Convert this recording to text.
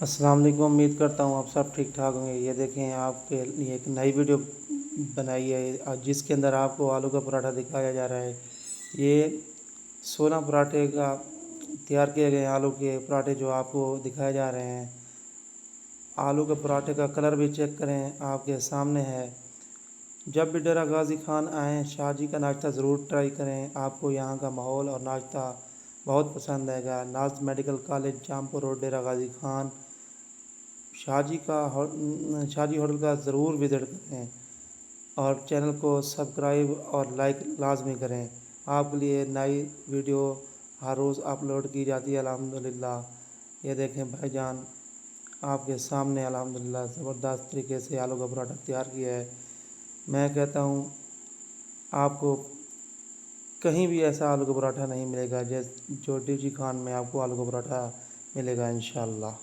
अस्सलाम वालेकुम। उम्मीद करता हूँ आप सब ठीक ठाक होंगे। ये देखें, आपके लिए एक नई वीडियो बनाई है जिसके अंदर आपको आलू का पराठा दिखाया जा रहा है। ये 16 पराठे का तैयार किए गए आलू के पराठे जो आपको दिखाए जा रहे हैं। आलू के पराठे का कलर भी चेक करें, आपके सामने है। जब भी डेरा गाजी खान आएँ, शाहजी का नाश्ता ज़रूर ट्राई करें। आपको यहाँ का माहौल और नाश्ता बहुत पसंद आएगा। नाज मेडिकल कॉलेज, जामपुर रोड, डेरा गाजी खान। शाहजी होटल का ज़रूर विज़िट करें और चैनल को सब्सक्राइब और लाइक लाजमी करें। आपके लिए नई वीडियो हर रोज़ अपलोड की जाती है अल्हम्दुलिल्लाह। ये देखें भाईजान, आपके सामने अल्हम्दुलिल्लाह ज़बरदस्त तरीके से आलू का पराठा तैयार किया है। मैं कहता हूँ आपको कहीं भी ऐसा आलू का पराठा नहीं मिलेगा जो डीजी खान में आपको आलू का पराठा मिलेगा इंशाअल्लाह।